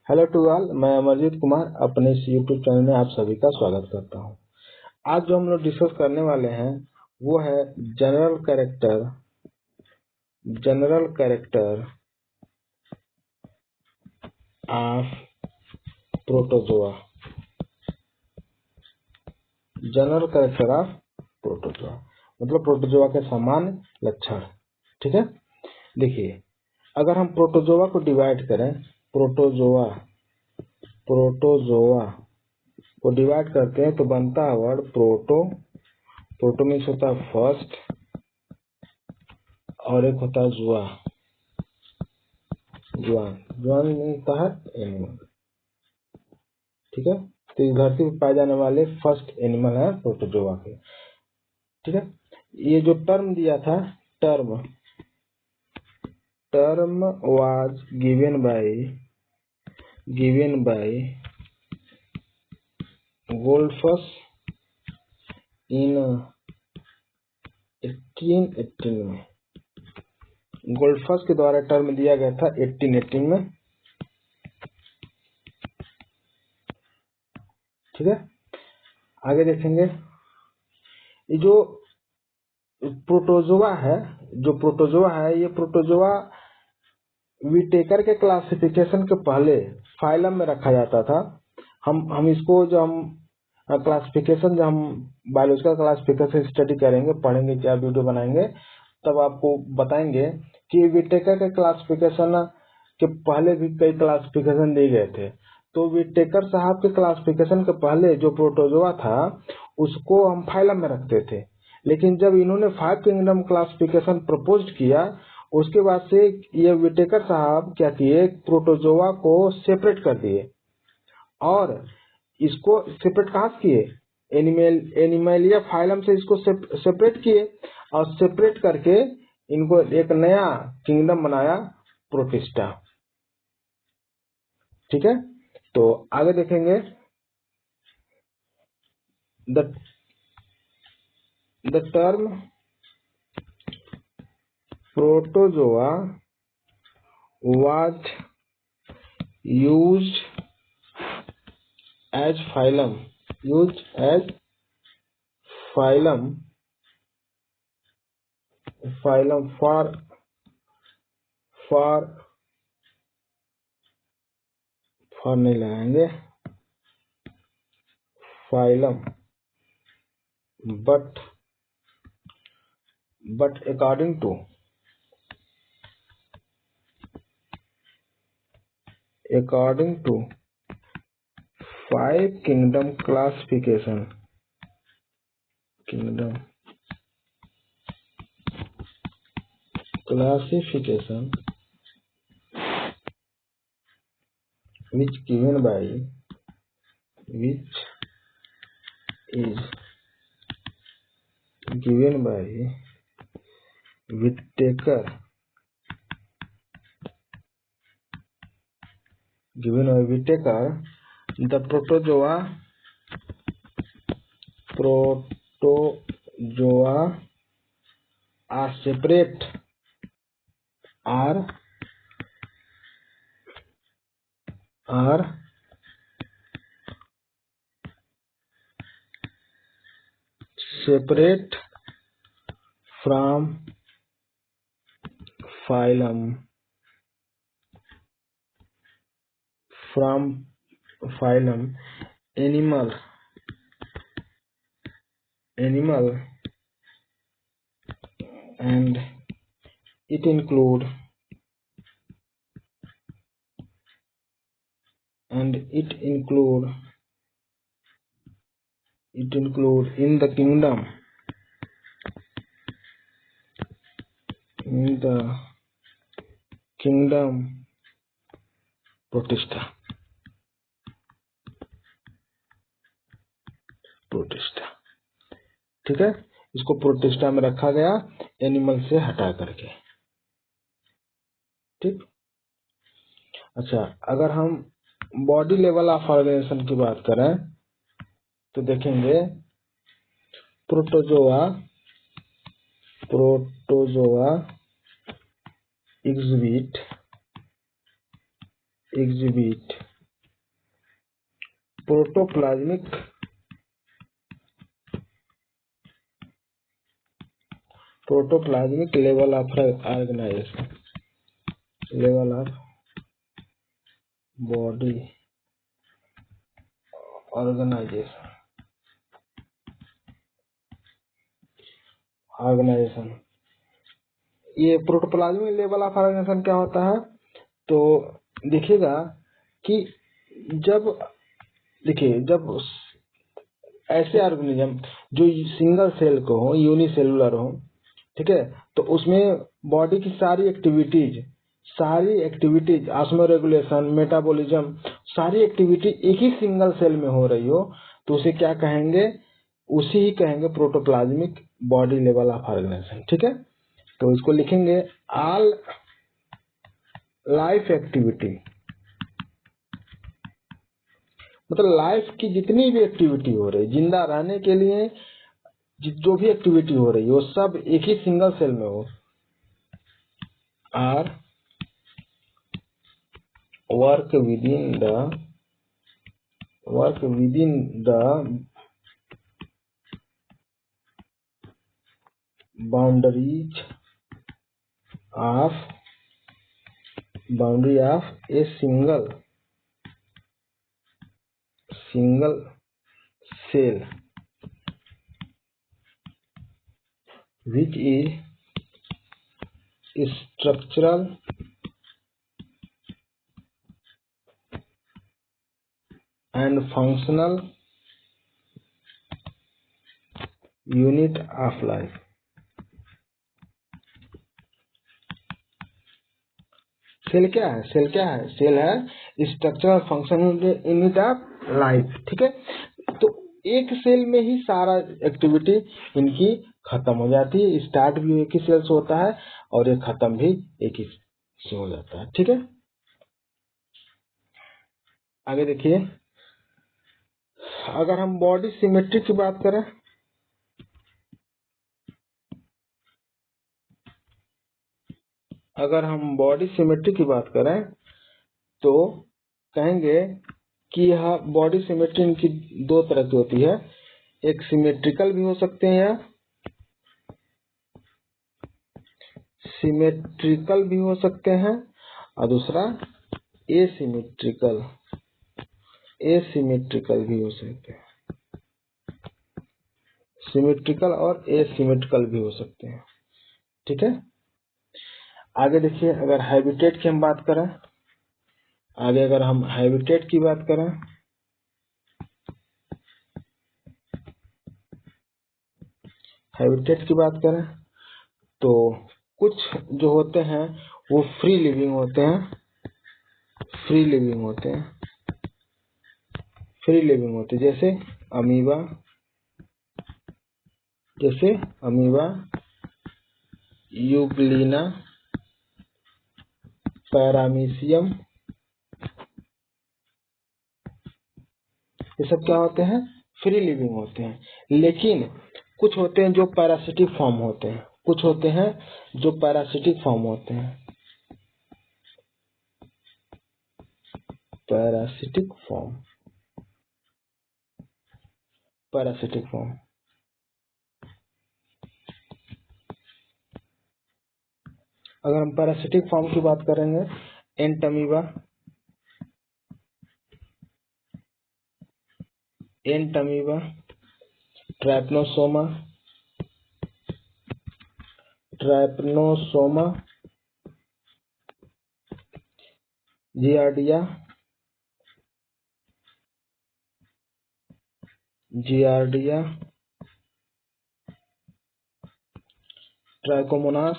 Hello to all, मैं अमरजीत कुमार अपने इस यूट्यूब चैनल में आप सभी का स्वागत करता हूं। आज जो हम लोग डिस्कस करने वाले हैं वो है general character of protozoa. General character of protozoa मतलब प्रोटोजोआ के सामान्य लक्षण। ठीक है, देखिए अगर हम प्रोटोजोआ को डिवाइड करें, प्रोटोजोआ को डिवाइड करते हैं तो बनता है वर्ड प्रोटो मीन्स होता है फर्स्ट और एक होता है जुआन होता है एनिमल। ठीक है, तो इस धरती पर पाए जाने वाले फर्स्ट एनिमल है प्रोटोजोआ के। ठीक है, ये जो टर्म दिया था, टर्म वाज गिवन बाय गोल्डफस इन 1818 में। गोल्डफस के द्वारा टर्म दिया गया था 1818 में। ठीक है, आगे देखेंगे ये जो प्रोटोजोआ है ये प्रोटोजोआ विटेकर के क्लासिफिकेशन के पहले फाइलम में रखा जाता था। हम इसको जो हम क्लासिफिकेशन जब हम बायोलॉजिकल क्लासिफिकेशन स्टडी करेंगे, पढ़ेंगे, क्या वीडियो बनाएंगे, तब आपको बताएंगे कि विटेकर के क्लासिफिकेशन के पहले भी कई क्लासिफिकेशन दिए गए थे। तो विटेकर साहब के क्लासिफिकेशन के पहले जो प्रोटोजोआ था उसको हम फाइलम में रखते थे, लेकिन जब इन्होंने 5 किंगडम क्लासिफिकेशन प्रपोज किया उसके बाद से ये विटेकर साहब क्या किए, प्रोटोजोआ को सेपरेट कर दिए। और इसको सेपरेट कहाँ से किए, एनिमलिया फाइलम से इसको सेपरेट किए और सेपरेट करके इनको एक नया किंगडम बनाया, प्रोटिस्टा। ठीक है, तो आगे देखेंगे the term protozoa was used as phylum for नहीं लगाएंगे phylum, but according to 5 kingdom classification which is given by Whittaker, the protozoa are separate from phylum animal and it include in the kingdom protista. ठीक है, इसको protista में रखा गया animal से हटा करके। ठीक, अच्छा, अगर हम बॉडी लेवल ऑफ ऑर्गेनाइजेशन की बात करें तो देखेंगे protozoa exhibit protoplasmic level of organization, level of body organization. ये प्रोटोप्लाज्मिक लेवल ऑफ ऑर्गेनाइजेशन क्या होता है? तो देखिएगा कि जब ऐसे ऑर्गेनिज्म जो सिंगल सेल को हो, यूनिसेलुलर हो, ठीक है, तो उसमें बॉडी की सारी एक्टिविटीज ऑस्मोरेगुलेशन, मेटाबॉलिज्म, सारी एक्टिविटी एक ही सिंगल सेल में हो रही हो, तो उसे क्या कहेंगे? उसी ही कहेंगे protoplasmic body level of organization. ठीक है, तो इसको लिखेंगे ऑल लाइफ एक्टिविटी, मतलब लाइफ की जितनी भी एक्टिविटी हो रही, जिंदा रहने के लिए जो भी एक्टिविटी हो रही है वो सब एक ही सिंगल सेल में हो, are work within the boundary of a single cell which is structural and functional unit of life। Cell क्या है? सेल है structural functional unit of life. ठीक है, तो एक सेल में ही सारा एक्टिविटी इनकी खत्म हो जाती है। स्टार्ट भी एक ही सेल से होता है और ये खत्म भी एक ही से हो जाता है। ठीक है, आगे देखिए, अगर हम बॉडी सिमेट्री की बात करें, तो कहेंगे कि यह बॉडी सिमेट्री इनकी दो तरह की होती है। एक सिमेट्रिकल भी हो सकते हैं या सिमेट्रिकल भी हो सकते हैं, और दूसरा एसिमेट्रिकल भी हो सकते हैं। सिमेट्रिकल और एसिमेट्रिकल भी हो सकते हैं। ठीक है, आगे देखिए, अगर हैबिटेट की हम बात करें, अगर हम हैबिटेट की बात करें, तो कुछ जो होते हैं वो फ्री लिविंग होते हैं, जैसे अमीबा, यूग्लिना, पैरामीशियम, ये सब क्या होते हैं? फ्री लिविंग होते हैं। लेकिन कुछ होते हैं जो पैरासिटिक फॉर्म होते हैं, पैरासिटिक फॉर्म। अगर हम पैरासिटिक फॉर्म की बात करेंगे, एंटमीबा, ट्रैपनोसोमा, जियार्डिया, ट्राइकोमोनास,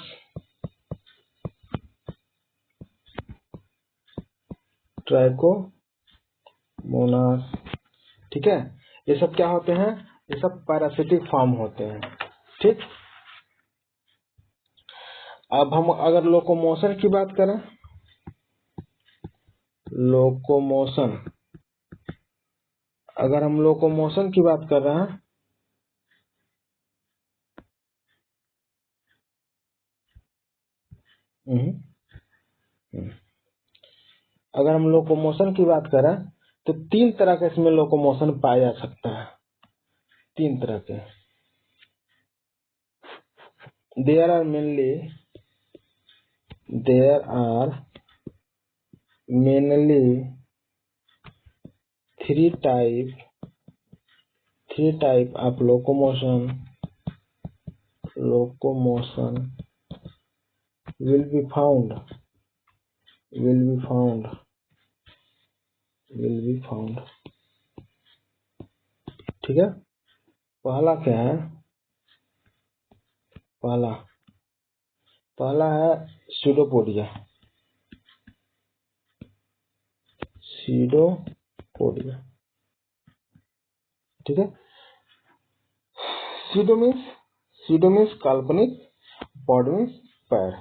ठीक है, ये सब क्या होते हैं? ये सब पैरासिटिक फॉर्म होते हैं। ठीक, अब हम अगर लोकोमोशन की बात करें, अगर हम लोकोमोशन की बात कर रहे हैं, अगर हम लोकोमोशन की बात करें तो 3 तरह का इसमें लोकोमोशन पाया जा सकता है, 3 तरह के। There are mainly 3 type of locomotion will be found। ठीक है। पहला क्या है? पहला है सीडोपोडिया। ठीक है। सीडो मीन्स काल्पनिक, पॉड मीन्स पैर।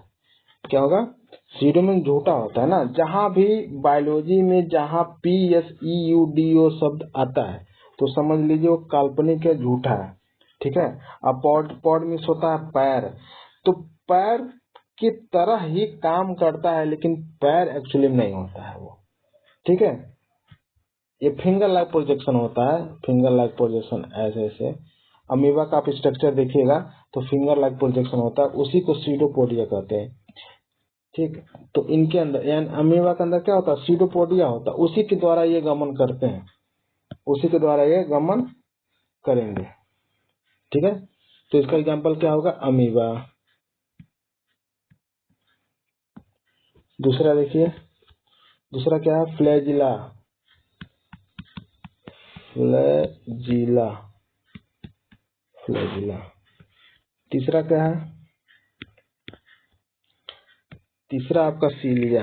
क्या होगा? सीडो मीन्स झूठा होता है ना। जहां भी बायोलॉजी में जहां PSEUDO शब्द आता है तो समझ लीजिए वो काल्पनिक है, झूठा है। ठीक है। अब पॉड मीन्स होता है पैर, तो पैर की तरह ही काम करता है लेकिन पैर एक्चुअली नहीं होता है वो। ठीक है। ये फिंगर लाइक प्रोजेक्शन होता है, फिंगर लाइक प्रोजेक्शन ऐसे अमीबा का आप स्ट्रक्चर देखिएगा तो फिंगर लाइक प्रोजेक्शन होता है, उसी को सीडोपोडिया कहते हैं। ठीक। तो इनके अंदर यानी अमीबा के अंदर क्या होता है? सीडोपोडिया होता है, उसी के द्वारा ये गमन करते हैं, उसी के द्वारा ये गमन करेंगे। ठीक है। तो इसका एग्जांपल क्या होगा? अमीबा। दूसरा देखिए, दूसरा क्या है? फ्लैजिला। तीसरा क्या है? तीसरा आपका सीलिया।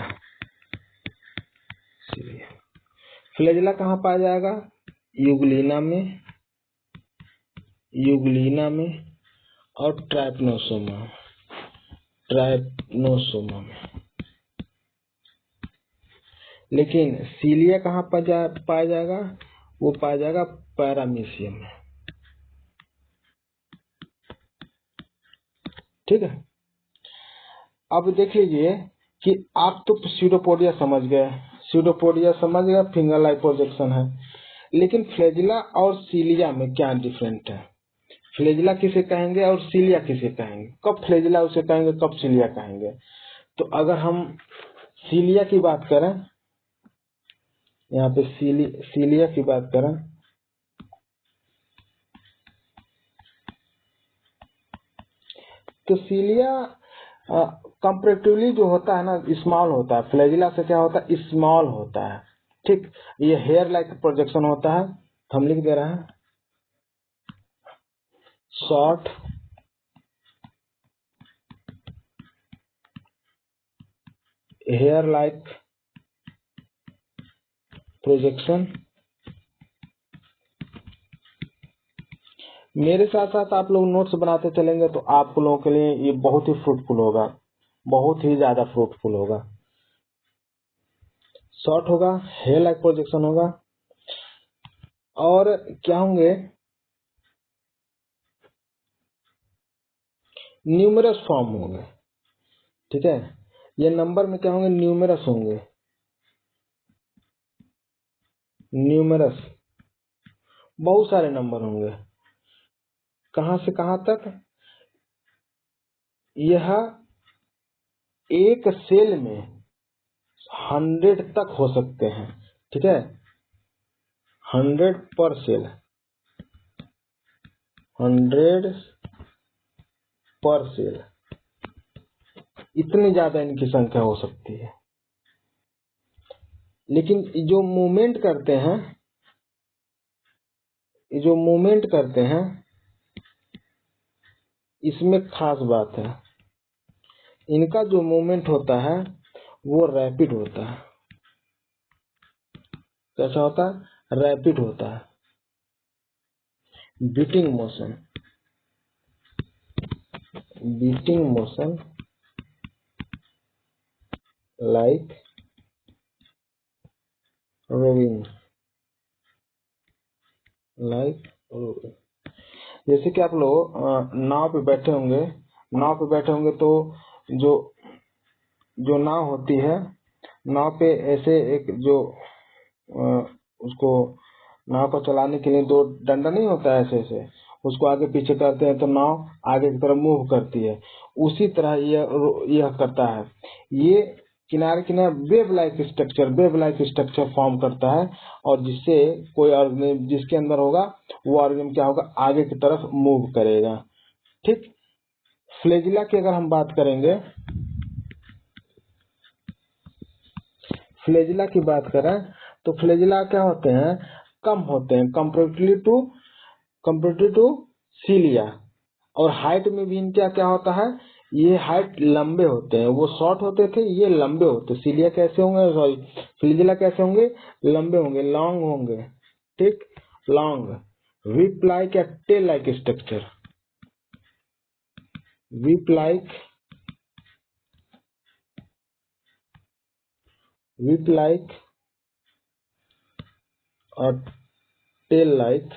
फ्लैजिला कहाँ पाया जाएगा? यूग्लिना में और ट्राइपनोसोमा में। लेकिन सीलिया कहाँ पाया जाएगा? वो पाया जाएगा पैरामीशियम में। ठीक है। अब देख लीजिए कि आप तो सीडोपोडिया समझ गए, फिंगर लाइक प्रोजेक्शन है, लेकिन फ्लैजिला और सीलिया में क्या डिफरेंट है? फ्लैजिला किसे कहेंगे और सीलिया किसे कहेंगे? कब फ्लैजिला उसे कहेंगे, कब सीलिया कहेंगे? तो अगर हम सीलिया की बात करें, यहाँ पे सीलिया की बात करें तो सीलिया कंपैरेटिवली जो होता है ना, स्मॉल होता है। फ्लैजिला से क्या होता है? स्मॉल होता है। ठीक। ये हेयर लाइक प्रोजेक्शन होता है, हम लिख दे रहे हैं शॉर्ट हेयर लाइक प्रोजेक्शन। मेरे साथ साथ आप लोग नोट्स बनाते चलेंगे तो आप लोगों के लिए ये बहुत ही फ्रूटफुल होगा, बहुत ही ज्यादा फ्रूटफुल होगा। शॉर्ट होगा, हेयर लाइक प्रोजेक्शन होगा, और क्या होंगे? न्यूमरस फॉर्म होंगे। ठीक है। ये नंबर में क्या होंगे? न्यूमरस होंगे। न्यूमरस बहुत सारे नंबर होंगे। कहां से कहां तक? यह एक सेल में 100 तक हो सकते हैं। ठीक है। 100 पर सेल, 100 पर सेल, इतनी ज्यादा इनकी संख्या हो सकती है। लेकिन जो मूवमेंट करते हैं इसमें खास बात है, इनका जो मूवमेंट होता है वो रैपिड होता है। कैसा होता है? रैपिड होता है। Beating motion like rowing. जैसे कि आप लोग नाव पे बैठे होंगे तो जो नाव होती है, नाव पे ऐसे एक जो उसको नाव को चलाने के लिए दो डंडा नहीं होता है ऐसे ऐसे, उसको आगे पीछे करते हैं तो नाव आगे की तरफ मूव करती है। उसी तरह यह करता है। ये किनारे किनारे वेब लाइक स्ट्रक्चर फॉर्म करता है, और जिससे कोई ऑर्गेनिज्म जिसके अंदर होगा वो ऑर्गेनिज्म क्या होगा, आगे की तरफ मूव करेगा। ठीक। फ्लैजिला की अगर हम बात करेंगे, फ्लैजिला की बात करें तो फ्लैजिला क्या होते हैं, कम होते हैं कंपेरेटिव टू सीलिया। और हाइट में भी इनका क्या होता है, ये हाइट लंबे होते हैं, वो शॉर्ट होते थे, ये लंबे होते। सीलिया कैसे होंगे, सॉरी फ्लैजिला कैसे होंगे, लंबे होंगे, लॉन्ग होंगे। ठीक, लॉन्ग। विप लाइक या tail like structure, whip like और टेल लाइक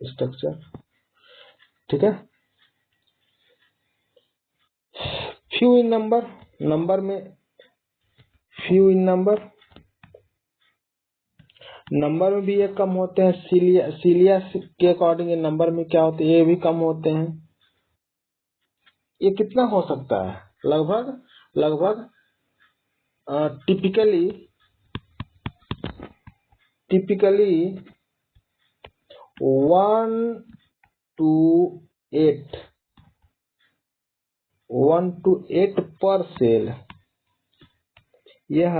स्ट्रक्चर। ठीक है। फ्यू इन नंबर में फ्यू इन नंबर में भी ये कम होते हैं। सीलिया के अकॉर्डिंग ये नंबर में क्या होते हैं, ये भी कम होते हैं। ये कितना हो सकता है, लगभग टिपिकली 1 to 8 पर सेल। यह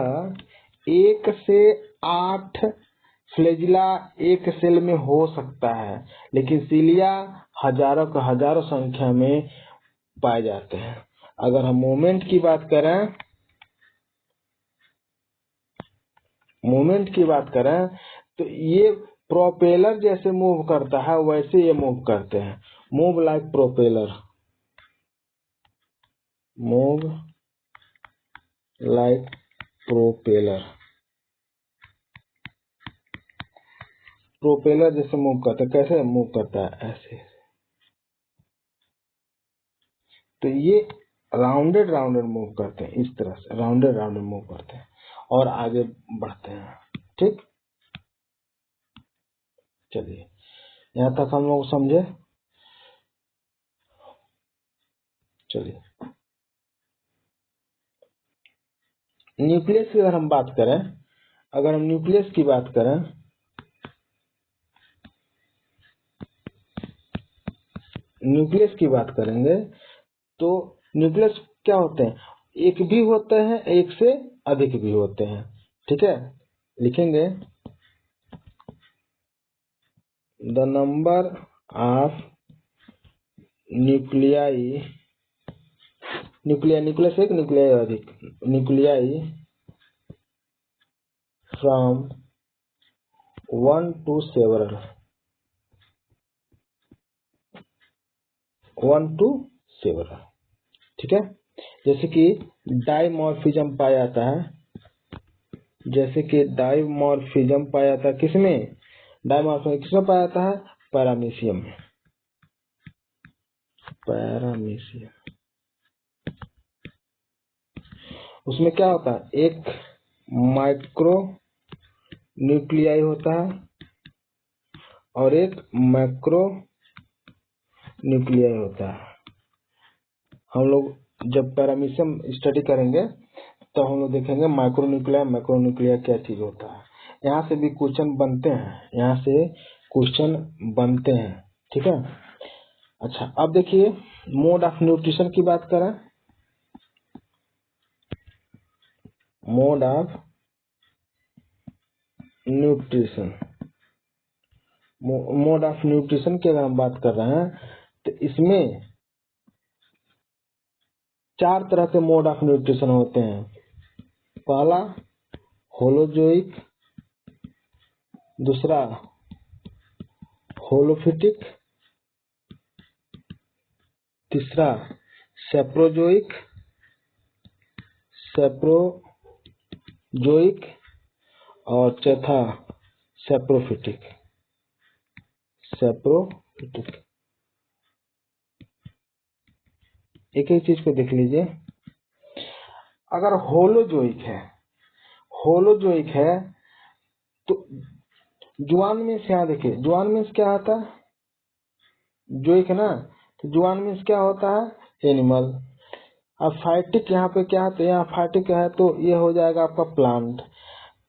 1 से 8 फ्लैजिला एक सेल में हो सकता है, लेकिन सीलिया हजारों संख्या में पाए जाते हैं। अगर हम मूवमेंट की बात करें तो ये प्रोपेलर जैसे मूव करता है वैसे ये मूव करते हैं। मूव लाइक प्रोपेलर, प्रोपेलर जैसे मूव करता है। कैसे मूव करता है, ऐसे। तो ये राउंडेड मूव करते हैं, इस तरह से राउंडेड मूव करते हैं और आगे बढ़ते हैं। ठीक, चलिए यहाँ तक हम लोग समझे। चलिए न्यूक्लियस की अगर हम बात करें, न्यूक्लियस की बात करेंगे तो न्यूक्लियस क्या होते हैं, एक भी होते हैं, एक से अधिक भी होते हैं। ठीक है, लिखेंगे द नंबर ऑफ न्यूक्लियाई एक, न्यूक्लियाई अधिक, nuclei from 1 to several, 1 to several। ठीक है, जैसे कि डाइमॉर्फिज्म पाया जाता है, किसमें, किसमें पाया जाता है, पैरामीशियम में। उसमें क्या होता है, एक माइक्रो न्यूक्लियाई होता है और एक मैक्रो न्यूक्लियाई होता है। हम लोग जब पैरामीशियम स्टडी करेंगे तो हम लोग देखेंगे माइक्रो न्यूक्लिया क्या चीज होता है। यहाँ से भी क्वेश्चन बनते हैं। ठीक है, अच्छा अब देखिए मोड ऑफ न्यूट्रिशन की बात करें। मोड ऑफ न्यूट्रिशन की अगर हम बात कर रहे हैं तो इसमें 4 तरह के मोड ऑफ न्यूट्रिशन होते हैं। पहला होलोजोइक, दूसरा होलोफिटिक, तीसरा सेप्रोजोइक और चौथा सेप्रोफिटिक। एक एक चीज को देख लीजिए। अगर होलोजोइक है तो जुआन मीन्स यहाँ देखिए, जुआन मीन्स क्या आता है, जोइक है ना, तो जुआन मीन्स क्या होता है, एनिमल। अब फाइटिक यहाँ पे क्या है, तो यहाँ फाइटिक है तो ये हो जाएगा आपका प्लांट।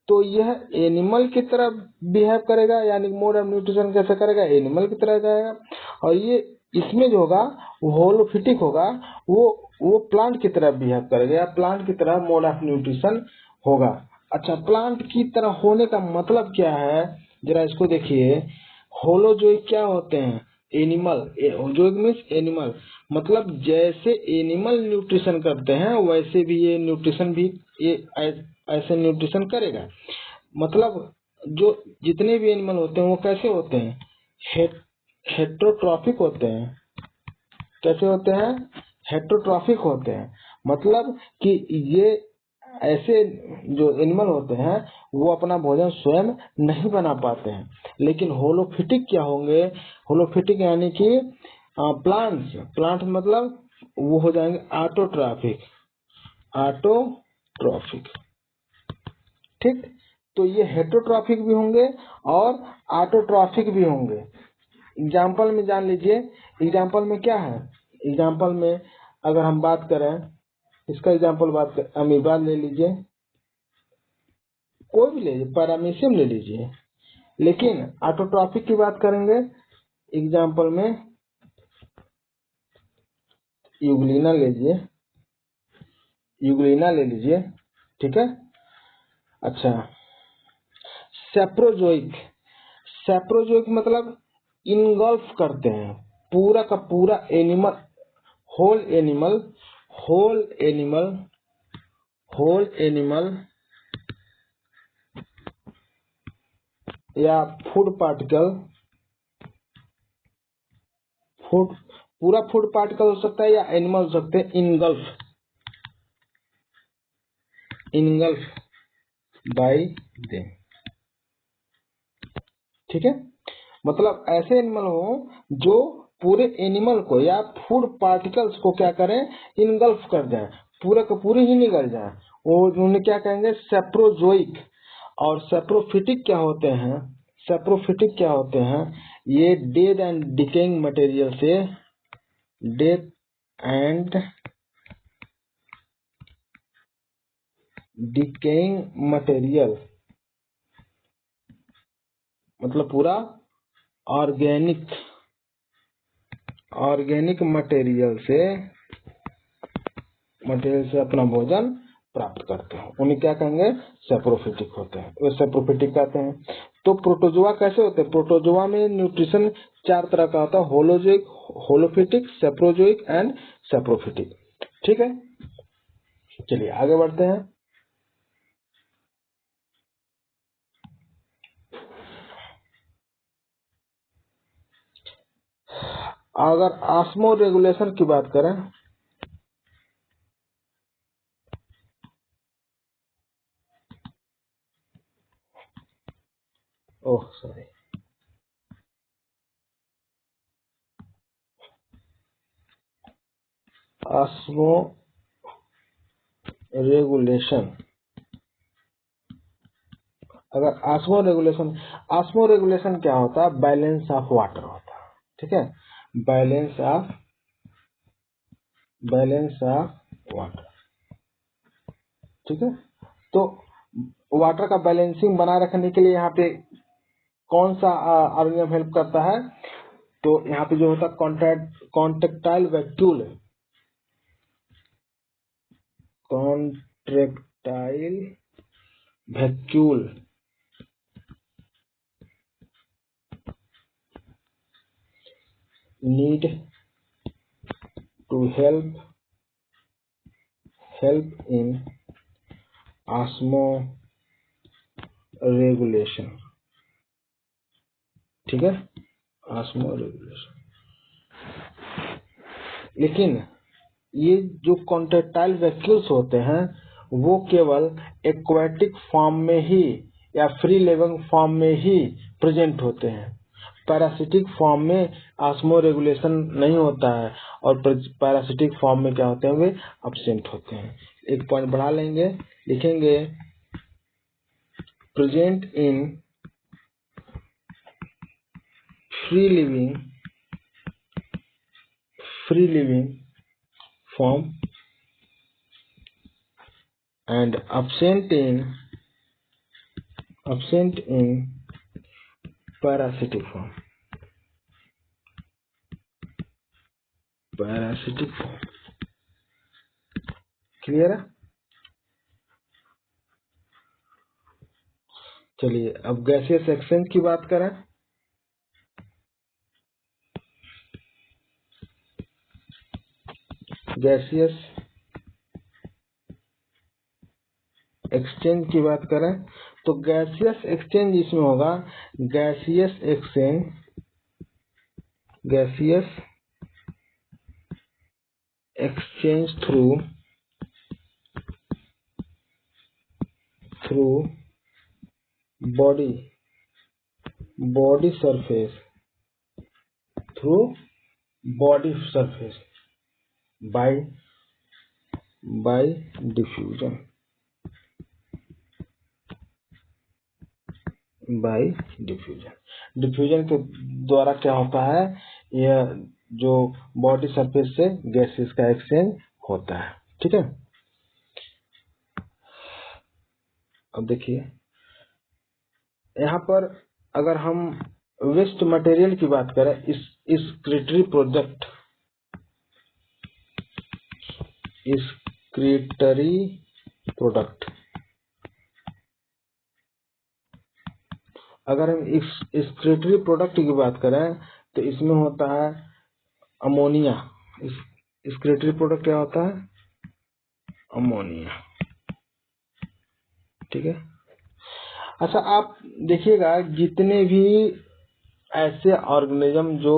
तो यह एनिमल की तरह बिहेव करेगा, यानी मोड ऑफ न्यूट्रिशन कैसे करेगा, एनिमल की तरह जाएगा। और ये इसमें जो होगा वो होलोफिटिक होगा, वो प्लांट की तरह बिहेव करेगा, या प्लांट की तरह मोड ऑफ न्यूट्रिशन होगा। अच्छा, प्लांट की तरह होने का मतलब क्या है, जरा इसको देखिए। होलोजोइक क्या होते हैं, एनिमल। जोइक मीन्स एनिमल, मतलब जैसे एनिमल न्यूट्रिशन करते हैं वैसे भी ये न्यूट्रिशन भी ये ऐसे न्यूट्रिशन करेगा। मतलब जो जितने भी एनिमल होते हैं वो कैसे होते हैं, हेट्रोट्रॉफिक होते हैं। कैसे होते हैं, हेट्रोट्रॉफिक होते हैं। मतलब कि ये ऐसे जो एनिमल होते हैं वो अपना भोजन स्वयं नहीं बना पाते हैं। लेकिन होलोफिटिक क्या होंगे, होलोफिटिक यानी कि प्लांट मतलब वो हो जाएंगे ऑटोट्रॉफिक। ठीक, तो ये हेट्रोट्रॉफिक भी होंगे और ऑटोट्रॉफिक भी होंगे। एग्जाम्पल में जान लीजिए, एग्जाम्पल में क्या है, एग्जाम्पल में अगर हम बात करें, इसका एग्जाम्पल अमीबा ले लीजिए, कोई भी ले लीजिए, पैरामीशियम ले लीजिए। लेकिन ऑटोट्रॉफिक की बात करेंगे एग्जाम्पल में, यूग्लिना ले लीजिए, ठीक है। अच्छा, सेप्रोजोइक मतलब इनगल्फ करते हैं पूरा का पूरा एनिमल, होल एनिमल या फूड पार्टिकल, पूरा फूड पार्टिकल हो सकता है या एनिमल हो सकते हैं, इनगल्फ बाय देम। ठीक है, मतलब ऐसे एनिमल हो जो पूरे एनिमल को या फूड पार्टिकल्स को क्या करें, इनगल्फ कर जाए, पूरे के पूरे ही निगल जाए, वो उन्हें क्या कहेंगे, सेप्रोजोइक। और सेप्रोफिटिक क्या होते हैं, ये डेड एंड डिकेइंग मटेरियल से, डेथ एंड डिकेइंग मटेरियल मतलब पूरा ऑर्गेनिक मटेरियल से अपना भोजन प्राप्त करते हैं, उन्हें क्या कहेंगे, सेप्रोफिटिक होते हैं, वो सेप्रोफिटिक कहते हैं। तो प्रोटोजोआ कैसे होते हैं, प्रोटोजोआ में न्यूट्रिशन 4 तरह का होता है, होलोजोइक, होलोफिटिक, सेप्रोजोइक एंड सेप्रोफिटिक। ठीक है, चलिए आगे बढ़ते हैं। अगर ऑस्मो रेगुलेशन की बात करें, ऑस्मो रेगुलेशन, अगर ऑस्मो रेगुलेशन क्या होता है, बैलेंस ऑफ वाटर होता है। ठीक है, बैलेंस ऑफ वाटर। ठीक है, तो वाटर का बैलेंसिंग बनाए रखने के लिए यहाँ पे कौन सा ऑर्गेनिज्म हेल्प करता है, तो यहाँ पे जो होता है contractile vacuole need to help in osmoregulation। ठीक है, osmoregulation। लेकिन ये जो कॉन्ट्रेक्टाइल वैक्यूल्स होते हैं वो केवल एक्वाटिक फॉर्म में ही या फ्री लिविंग फॉर्म में ही प्रेजेंट होते हैं। पैरासिटिक फॉर्म में ऑस्मो रेगुलेशन नहीं होता है और पैरासिटिक फॉर्म में क्या होते हैं, वे अब्सेंट होते हैं। एक पॉइंट बढ़ा लेंगे, लिखेंगे present in free living form and absent in parasitic form. Clear है? चलिए अब गैसियस एक्सचेंज की बात करें। गैसियस एक्सचेंज की बात करें तो गैसियस एक्सचेंज इसमें होगा gaseous exchange through body surface by diffusion के द्वारा क्या होता है, यह जो बॉडी सरफेस से गैसेस का एक्सचेंज होता है। ठीक है, अब देखिए यहाँ पर अगर हम वेस्ट मटेरियल की बात करें, एक्सक्रीटरी प्रोडक्ट, अगर हम एक्सक्रीटरी प्रोडक्ट की बात करें तो इसमें होता है अमोनिया। एक्सक्रीटरी प्रोडक्ट क्या होता है, अमोनिया। ठीक है, अच्छा आप देखिएगा जितने भी ऐसे ऑर्गेनिज्म जो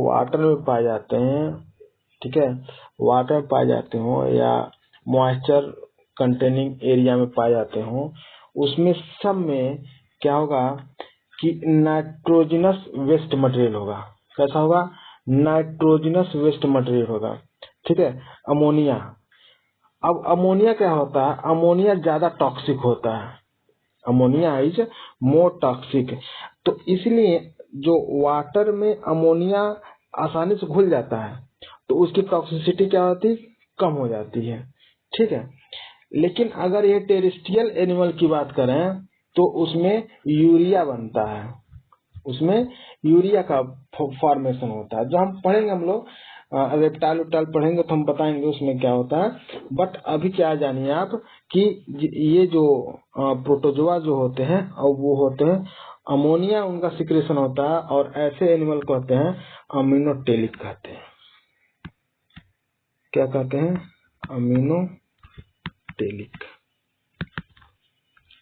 वाटर में पाए जाते हैं, ठीक है, वाटर में पाए जाते हो या मॉइस्चर कंटेनिंग एरिया में पाए जाते हो, उसमें सब में क्या होगा कि नाइट्रोजनस वेस्ट मटेरियल होगा। कैसा होगा, नाइट्रोजनस वेस्ट मटेरियल होगा। ठीक है, अमोनिया। अब अमोनिया क्या होता है, अमोनिया ज्यादा टॉक्सिक होता है, अमोनिया इज मोर टॉक्सिक। तो इसलिए जो वाटर में अमोनिया आसानी से घुल जाता है तो उसकी टॉक्सिसिटी क्या होती, कम हो जाती है। ठीक है, लेकिन अगर ये टेरेस्ट्रियल एनिमल की बात करें तो उसमें यूरिया बनता है, उसमें यूरिया का फॉर्मेशन होता है। जो हम पढ़ेंगे, हम लोग रेप्टाइल उप्टाइल पढ़ेंगे तो हम बताएंगे उसमें क्या होता है। बट अभी क्या जानिए आप कि ये जो प्रोटोजोआ जो होते हैं और वो होते हैं अमोनिया, उनका सिक्रेशन होता है और ऐसे एनिमल कहते हैं अमीनोटेलिक कहते हैं। क्या कहते हैं, अमीनोटेलिक।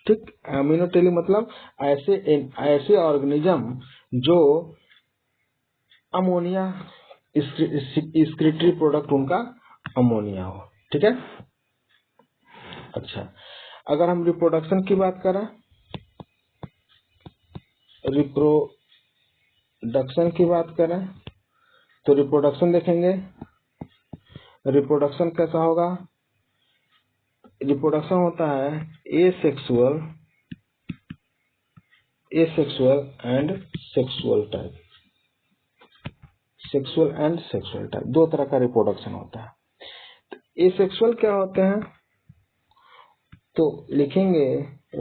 ठीक, अमीनोटेलिक मतलब ऐसे ऑर्गेनिज्म जो अमोनिया एक्सक्रीटरी प्रोडक्ट उनका अमोनिया हो। ठीक है, अच्छा अगर हम रिप्रोडक्शन की बात करें, तो रिप्रोडक्शन देखेंगे। रिप्रोडक्शन कैसा होगा, रिप्रोडक्शन होता है एसेक्सुअल एंड सेक्सुअल टाइप। दो तरह का रिप्रोडक्शन होता है। एसेक्सुअल क्या होते हैं, तो लिखेंगे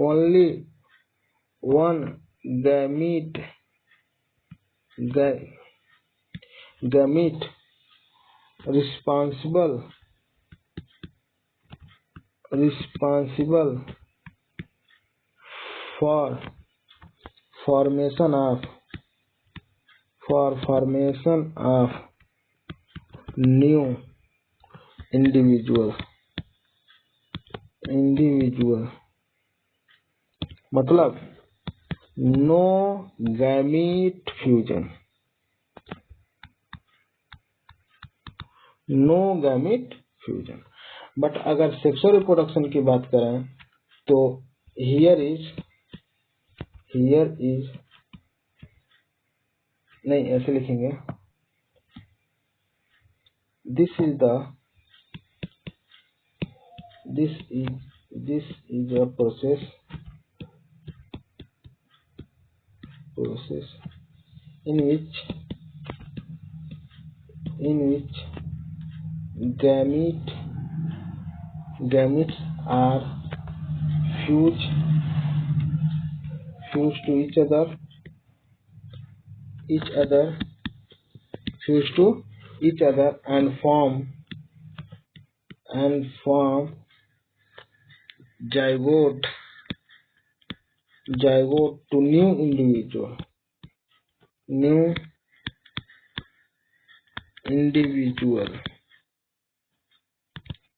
only one gamete responsible for formation of new individual, मतलब नो गैमीट फ्यूजन, बट अगर सेक्सुअल रिप्रोडक्शन की बात करें तो हियर इज नहीं, ऐसे लिखेंगे, this is a process in which gametes are fused to each other and form zygote to new individual।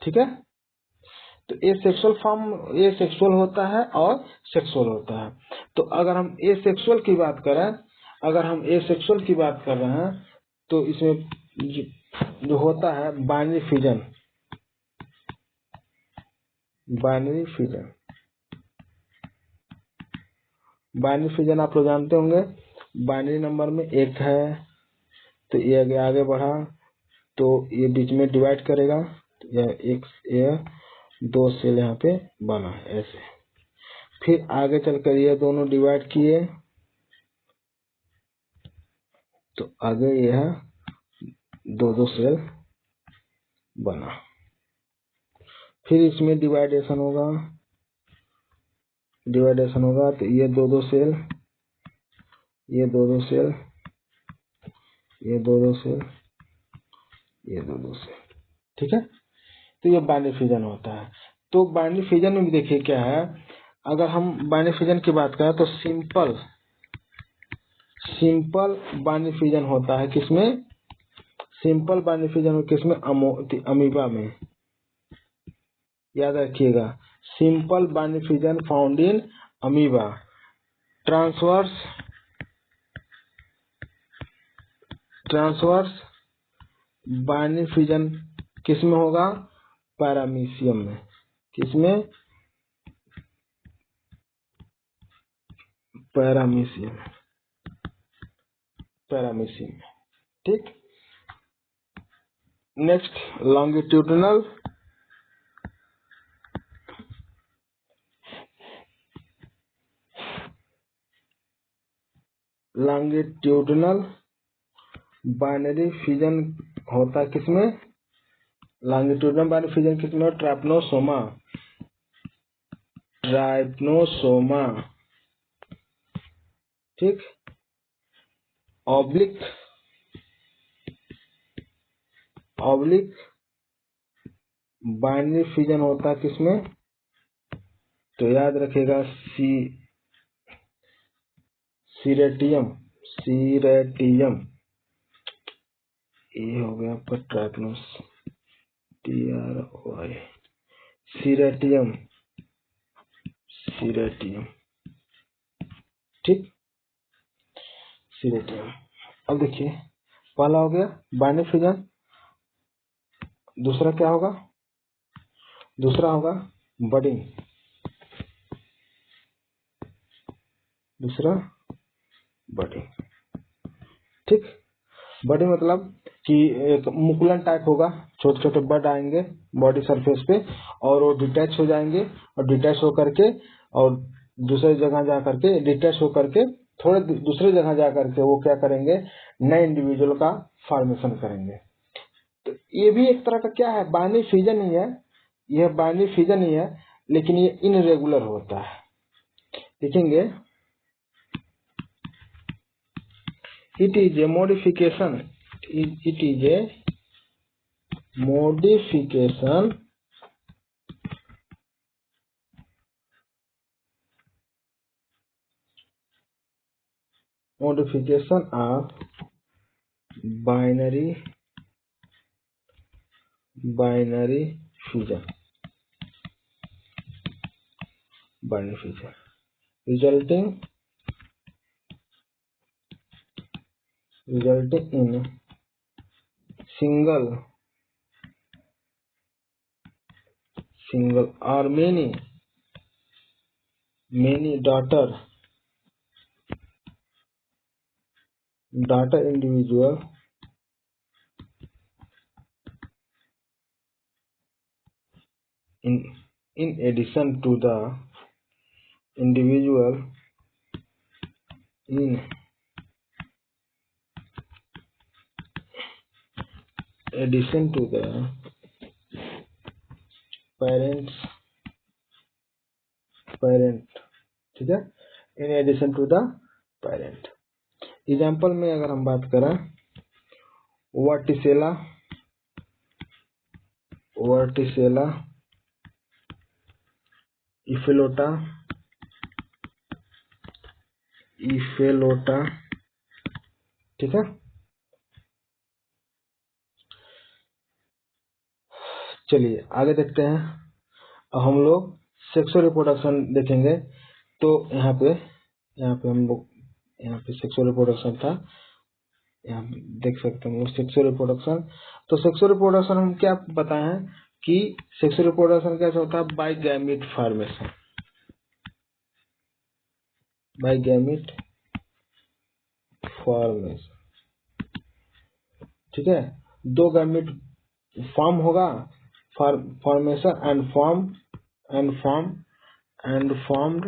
ठीक है। तो ए सेक्सुअल होता है और सेक्सुअल होता है। तो अगर हम ए सेक्सुअल की बात करें, कर रहे हैं, तो इसमें जो होता है बाइनरी फिजन आप लोग जानते होंगे। बाइनरी नंबर में एक है, तो ये आगे बढ़ा तो ये बीच में डिवाइड करेगा, ये 2 सेल यहाँ पे बना है ऐसे। फिर आगे चलकर ये दोनों डिवाइड किए, तो आगे यह 2 सेल बना। फिर इसमें डिवाइडेशन होगा, तो ये 2 सेल, ये 2 सेल, ये 2 सेल, ये 2 सेल। ठीक है। तो ये बाइनरी फिजन होता है। तो बाइनरी फिजन में भी देखिए क्या है, अगर हम बाइनरी फिजन की बात करें तो सिंपल बाइनरी फिजन होता है किसमें? सिंपल बाइनरी फिजन किसमें? अमीबा में। याद रखिएगा, simple binary fission found in amoeba. Transverse binary fission किसमें होगा? पैरामीशियम में। किसमें? पैरामीशियम। ठीक। नेक्स्ट, लॉन्गिट्यूडिनल बाइनरी फिजन होता किसमें? लॉन्गिट्यूडिनल बाइनरी फिजन किसमें? ट्राइपनोसोमा। ठीक। ऑब्लिक बाइनरी फिजन होता किसमें? तो याद रखेगा, सीरेटियम। ये हो गया आपका ट्राइपनोस, TRY, सीरेटियम। ठीक, सीरेटियम। अब देखिए, पहला हो गया बाइनरी फिजन, दूसरा क्या होगा? दूसरा होगा बडिंग। ठीक। बडिंग मतलब कि एक मुकुलन टाइप होगा, छोटे छोटे बड आएंगे बॉडी सरफेस पे, और वो डिटैच हो जाएंगे, और डिटैच होकर के और दूसरे जगह जा करके डिटैच होकर के थोड़े दूसरे जगह जा करके वो क्या करेंगे? नए इंडिविजुअल का फॉर्मेशन करेंगे। तो ये भी एक तरह का क्या है? बाइनरी फिजन ही है। यह बाइनरी फिजन ही है, लेकिन ये इनरेगुलर होता है। देखेंगे, it is a modification of binary fusion resulting in single or many daughter data individual in addition to the individual in addition to the parent, ठीक है, in addition to the parent. Example में अगर हम बात करें वर्टिसेला इफेलोटा, ठीक है। चलिए आगे देखते हैं। अब हम लोग सेक्सुअल रिप्रोडक्शन देखेंगे। तो यहाँ पे हम लोग सेक्सुअल रिप्रोडक्शन था, यहाँ देख सकते हैं सेक्सुअल रिप्रोडक्शन। तो सेक्सुअल रिप्रोडक्शन हम क्या बताए हैं कि सेक्सुअल रिप्रोडक्शन कैसे होता है? बाय गैमीट फॉर्मेशन, ठीक है। दो गैमीट फॉर्म होगा, फॉर्मेशन एंड फॉर्म्ड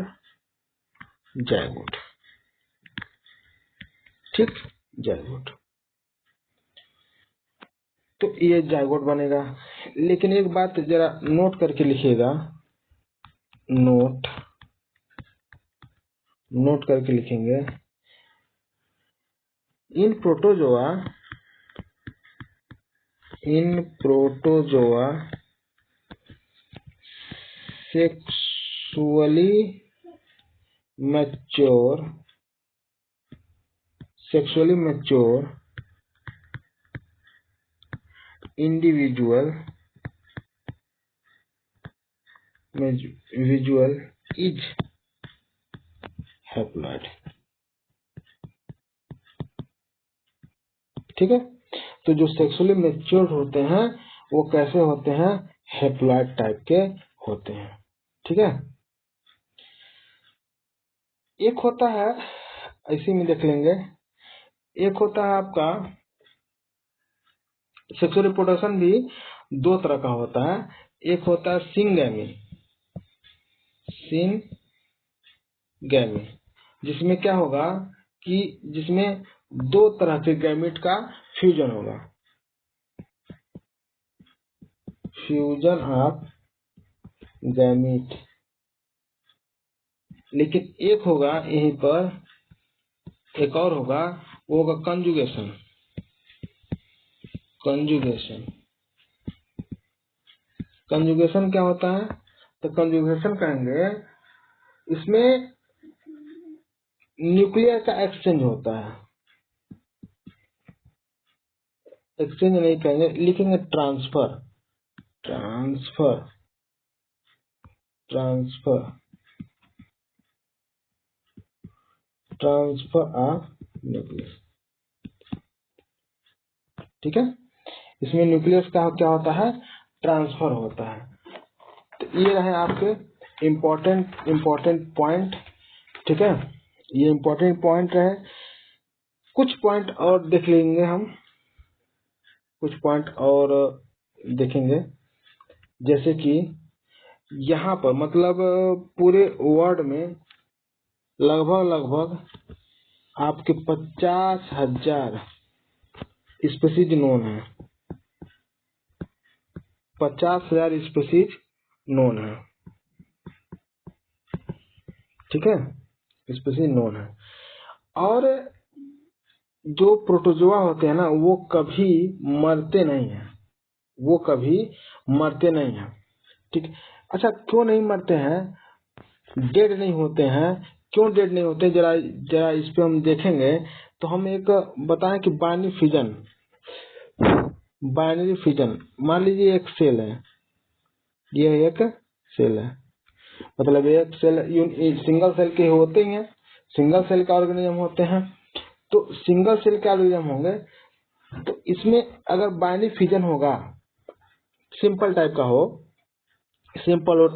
जायगोट, ठीक, जायगोट। तो ये जायगोट बनेगा। लेकिन एक बात जरा नोट करके लिखिएगा, नोट करके लिखेंगे, इन protozoa sexually mature individual is haploid, ठीक है। तो जो सेक्सुअली मैच्योर होते हैं वो कैसे होते हैं? हैप्लॉइड टाइप के होते हैं, ठीक है। एक होता है, इसी में देख लेंगे, एक होता है आपका सेक्सुअल रिप्रोडक्शन भी दो तरह का होता है। एक होता है सिंगैमी, जिसमें क्या होगा कि जिसमें दो तरह के गैमीट का फ्यूजन होगा, फ्यूजन ऑफ गैमीट। लेकिन एक होगा यहीं पर, एक और होगा, वो होगा कंजुगेशन क्या होता है? तो कंजुगेशन कहेंगे इसमें न्यूक्लियर का एक्सचेंज होता है, एक्सचेंज नहीं कहेंगे, लिखेंगे ट्रांसफर ऑफ न्यूक्लियस, ठीक है। इसमें न्यूक्लियस का क्या होता है? ट्रांसफर होता है। तो ये रहे आपके इम्पोर्टेंट पॉइंट, ठीक है। ये इम्पोर्टेंट पॉइंट रहे। कुछ पॉइंट और देख लेंगे हम, कुछ पॉइंट और देखेंगे, जैसे कि यहाँ पर मतलब पूरे वर्ल्ड में लगभग आपके 50,000 स्पीसीज नोन है, 50,000 स्पीसीज नोन है, ठीक है, स्पीसीज नोन है। और जो प्रोटोजोआ होते हैं ना, वो कभी मरते नहीं हैं, ठीक। अच्छा, क्यों नहीं मरते हैं, डेड नहीं होते हैं? क्यों डेड नहीं होते? जरा इस पे हम देखेंगे। तो हम एक बताएं कि बाइनरी फिजन, मान लीजिए एक सेल है, ये एक सेल है, मतलब एक सेल सिंगल सेल के होते ही हैं, सिंगल सेल का ऑर्गेनिज्म होते हैं। तो सिंगल सेल के ऑर्गेनिज्म होंगे, तो इसमें अगर बाइनरी फिजन होगा, सिंपल टाइप का हो, सिंपल और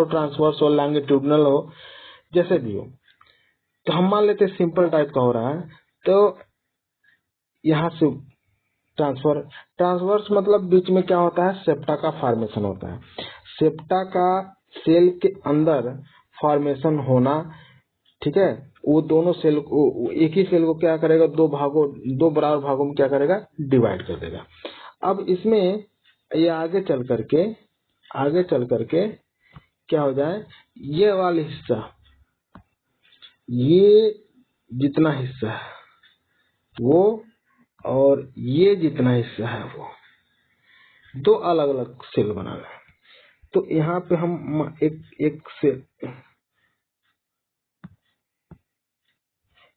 ट्रांसवर्स हो, लॉन्गिट्यूडनल हो, जैसे भी हो, तो हम मान लेते हैं सिंपल टाइप का हो रहा है, तो यहाँ से ट्रांसवर्स मतलब बीच में क्या होता है, सेप्टा का फॉर्मेशन होता है। सेप्टा का सेल के अंदर फॉर्मेशन होना, ठीक है, वो दोनों सेल को, एक ही सेल को क्या करेगा, दो बराबर भागों में क्या करेगा, डिवाइड कर देगा। अब इसमें ये आगे चल करके क्या हो जाए, ये वाला हिस्सा, ये जितना हिस्सा है वो, और ये जितना हिस्सा है वो, दो अलग अलग सेल बनाना है। तो यहाँ पे हम एक सेल,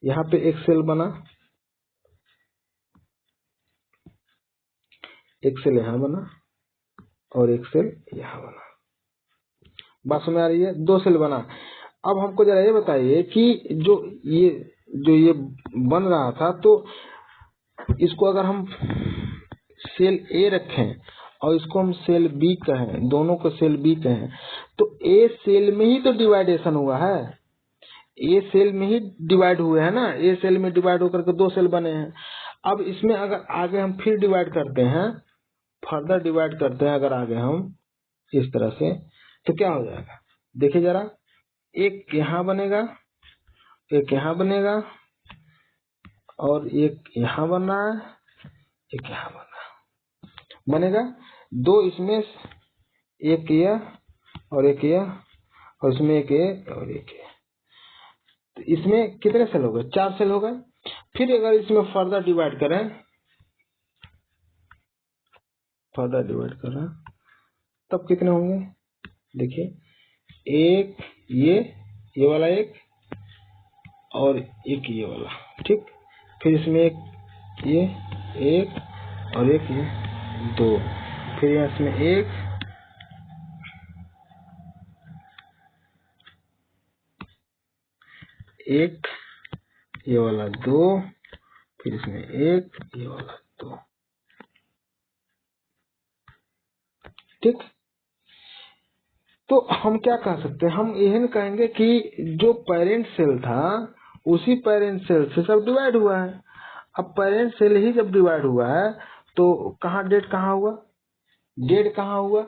यहाँ पे एक सेल बना, एक सेल यहाँ बना और एक सेल यहाँ बना। बात समझ आ रही है, दो सेल बना। अब हमको जरा ये बताइए कि जो ये बन रहा था, तो इसको अगर हम सेल ए रखें और इसको हम सेल बी कहें, दोनों को सेल बी कहें, तो ए सेल में ही तो डिवाइडेशन हुआ है, ए सेल में ही डिवाइड हुए हैं ना, ए सेल में डिवाइड होकर के दो सेल बने हैं। अब इसमें अगर आगे हम फिर डिवाइड करते हैं, फर्दर डिवाइड करते हैं अगर आगे हम इस तरह से, तो क्या हो जाएगा, देखिए जरा, एक यहाँ बनेगा, एक यहाँ बनेगा, और एक यहाँ बना है, एक यहाँ बनेगा, दो इसमें, एक यह और एक यह, और इसमें एक ये और एक ये, तो इसमें कितने सेल हो गए, 4 सेल हो गए। फिर अगर इसमें फर्दर डिवाइड करें, तब कितने होंगे, देखिए, एक ये वाला एक, और एक ये वाला, ठीक। फिर इसमें एक ये, एक और एक ये, 2, फिर यहाँ इसमें एक, ये वाला 2, फिर इसमें एक, ये वाला 2, ठीक। तो हम क्या कह सकते हैं, हम यह कहेंगे कि जो पेरेंट सेल था उसी पेरेंट सेल से सब डिवाइड हुआ है। अब पेरेंट सेल ही जब डिवाइड हुआ है तो डेड कहाँ हुआ,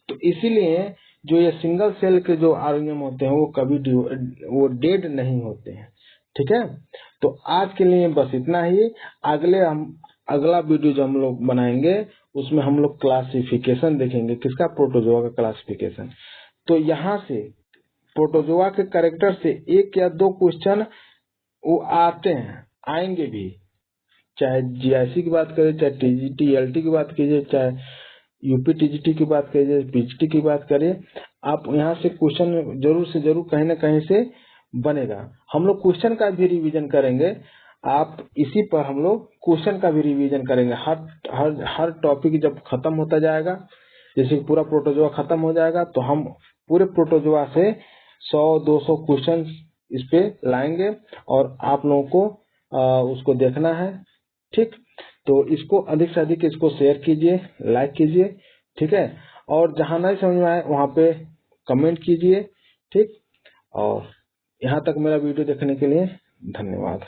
तो इसीलिए जो ये सिंगल सेल के जो आरएनएम होते हैं वो कभी वो डेड नहीं होते हैं, ठीक है। तो आज के लिए बस इतना ही। अगला वीडियो जो हम लोग बनाएंगे उसमें हम लोग क्लासिफिकेशन देखेंगे, किसका, प्रोटोजोआ का क्लासिफिकेशन। तो यहाँ से प्रोटोजोआ के कैरेक्टर से 1 या 2 क्वेश्चन वो आएंगे भी, चाहे जीआईसी की बात करें, चाहे टीजीटी एलटी की बात कीजिए, चाहे यूपी टीजीटी की बात कीजिए, पीजीटी की बात करिए, आप यहाँ से क्वेश्चन जरूर से जरूर कहीं ना कहीं से बनेगा। हम लोग क्वेश्चन का भी रिवीजन करेंगे, आप इसी पर हम लोग क्वेश्चन का भी रिवीजन करेंगे। हर टॉपिक जब खत्म होता जाएगा, जैसे पूरा प्रोटोजोआ खत्म हो जाएगा, तो हम पूरे प्रोटोजोआ से 100-200 क्वेश्चन इस पे लाएंगे और आप लोगों को उसको देखना है, ठीक। तो इसको अधिक से अधिक इसको शेयर कीजिए, लाइक कीजिए, ठीक है। और जहां नहीं समझ में आए वहां पे कमेंट कीजिए, ठीक। और यहाँ तक मेरा वीडियो देखने के लिए धन्यवाद।